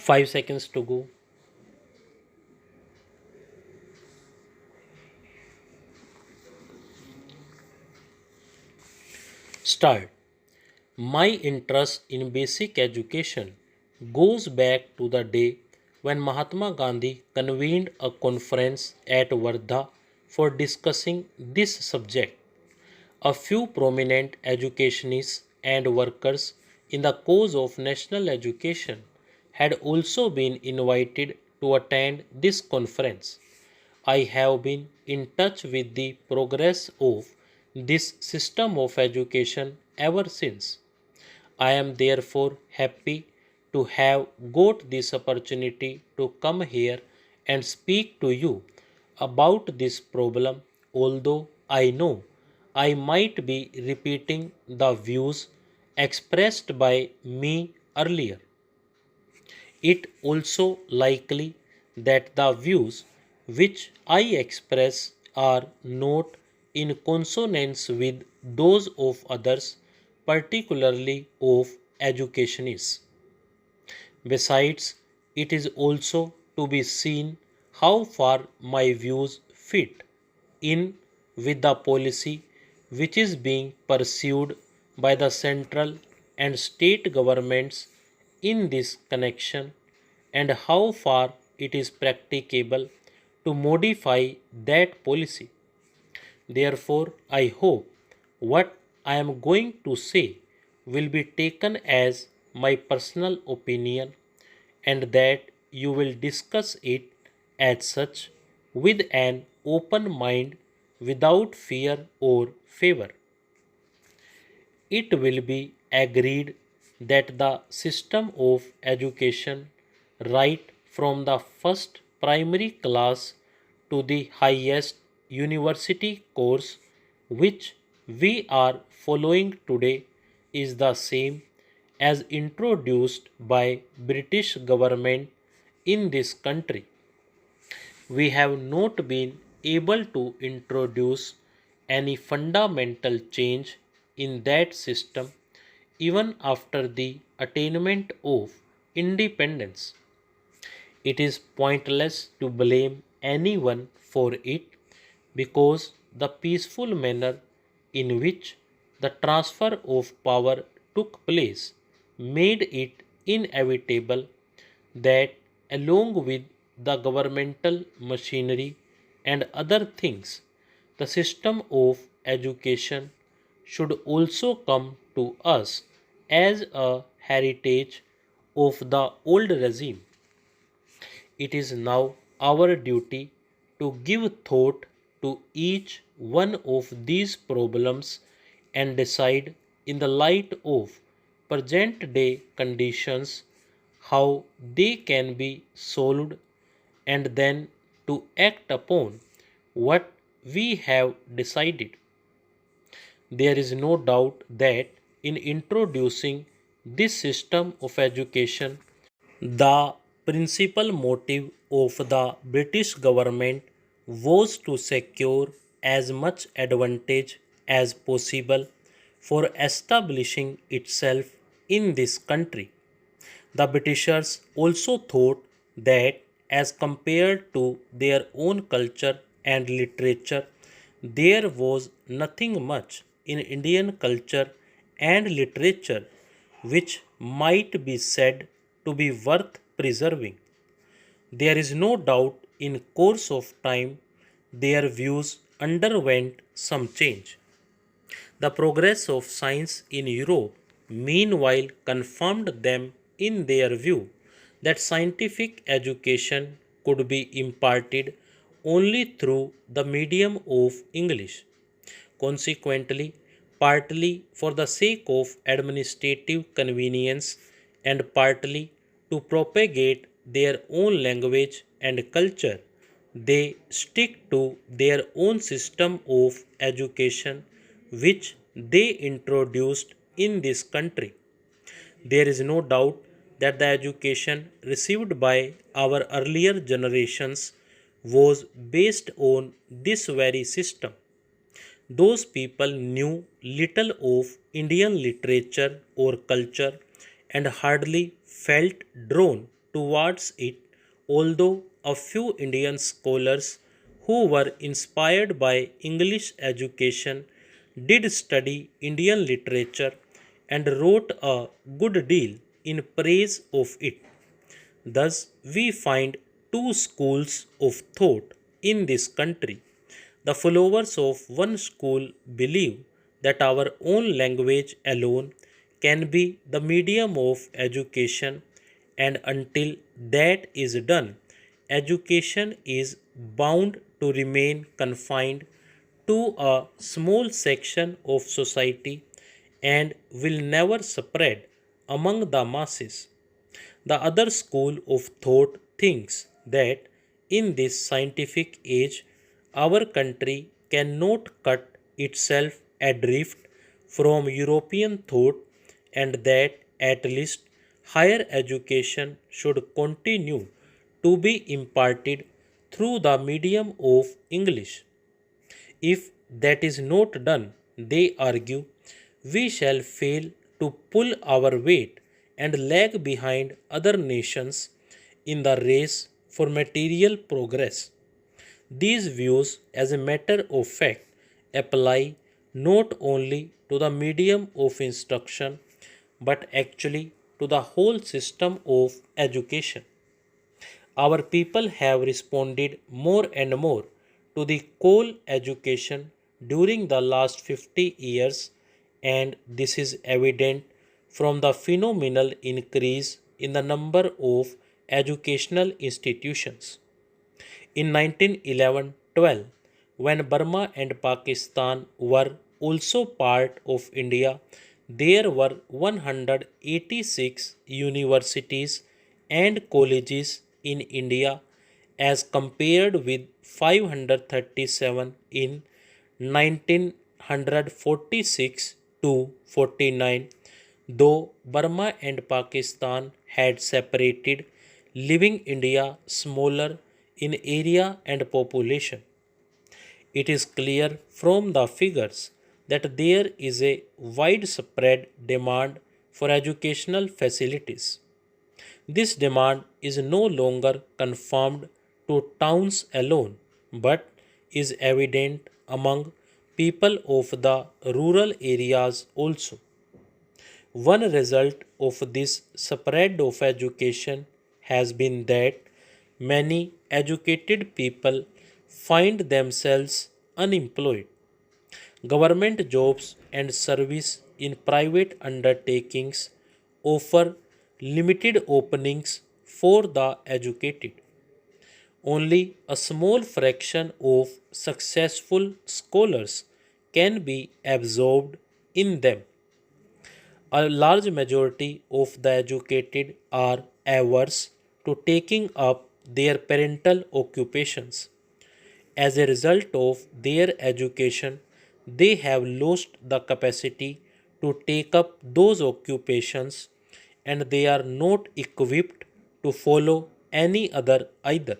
5 seconds to go. Start. My interest in basic education goes back to the day when Mahatma Gandhi convened a conference at Wardha for discussing this subject. A few prominent educationists and workers in the cause of national education had also been invited to attend this conference. I have been in touch with the progress of this system of education ever since. I am therefore happy to have got this opportunity to come here and speak to you about this problem, although I know I might be repeating the views expressed by me earlier. It also likely that the views which I express are not in consonance with those of others, particularly of educationists. Besides, it is also to be seen how far my views fit in with the policy which is being pursued by the central and state governments in this connection, and how far it is practicable to modify that policy. Therefore, I hope what I am going to say will be taken as my personal opinion and that you will discuss it as such with an open mind without fear or favor. It will be agreed that the system of education, right from the first primary class to the highest university course which we are following today, is the same as introduced by British government in this country. We have not been able to introduce any fundamental change in that system even after the attainment of independence. It is pointless to blame anyone for it because the peaceful manner in which the transfer of power took place made it inevitable that, along with the governmental machinery and other things, the system of education should also come to us as a heritage of the old regime. It is now our duty to give thought to each one of these problems and decide, in the light of present day conditions, how they can be solved, and then to act upon what we have decided. There is no doubt that in introducing this system of education, the principal motive of the British government was to secure as much advantage as possible for establishing itself in this country. The Britishers also thought that, as compared to their own culture and literature, there was nothing much in Indian culture and literature which might be said to be worth preserving. There is no doubt in course of time their views underwent some change. The progress of science in Europe meanwhile confirmed them in their view that scientific education could be imparted only through the medium of English. Consequently, partly for the sake of administrative convenience and partly to propagate their own language and culture, they stick to their own system of education which they introduced in this country. There is no doubt that the education received by our earlier generations was based on this very system. Those people knew little of Indian literature or culture and hardly felt drawn towards it, although a few Indian scholars who were inspired by English education did study Indian literature and wrote a good deal in praise of it. Thus, we find two schools of thought in this country. The followers of one school believe that our own language alone can be the medium of education, and until that is done, education is bound to remain confined to a small section of society and will never spread among the masses. The other school of thought thinks that in this scientific age, our country cannot cut itself adrift from European thought, and that at least higher education should continue to be imparted through the medium of English. If that is not done, they argue, we shall fail to pull our weight and lag behind other nations in the race for material progress. These views, as a matter of fact, apply not only to the medium of instruction but actually to the whole system of education. Our people have responded more and more to the coal education during the last 50 years, and this is evident from the phenomenal increase in the number of educational institutions. In 1911-12, when Burma and Pakistan were also part of India, there were 186 universities and colleges in India as compared with 537 in 1946 to 49, though Burma and Pakistan had separated, leaving India smaller in area and population. It is clear from the figures that there is a widespread demand for educational facilities. This demand is no longer confined to towns alone, but is evident among people of the rural areas also. One result of this spread of education has been that many educated people find themselves unemployed. Government jobs and service in private undertakings offer limited openings for the educated. Only a small fraction of successful scholars can be absorbed in them. A large majority of the educated are averse to taking up their parental occupations. As a result of their education, they have lost the capacity to take up those occupations, and they are not equipped to follow any other either.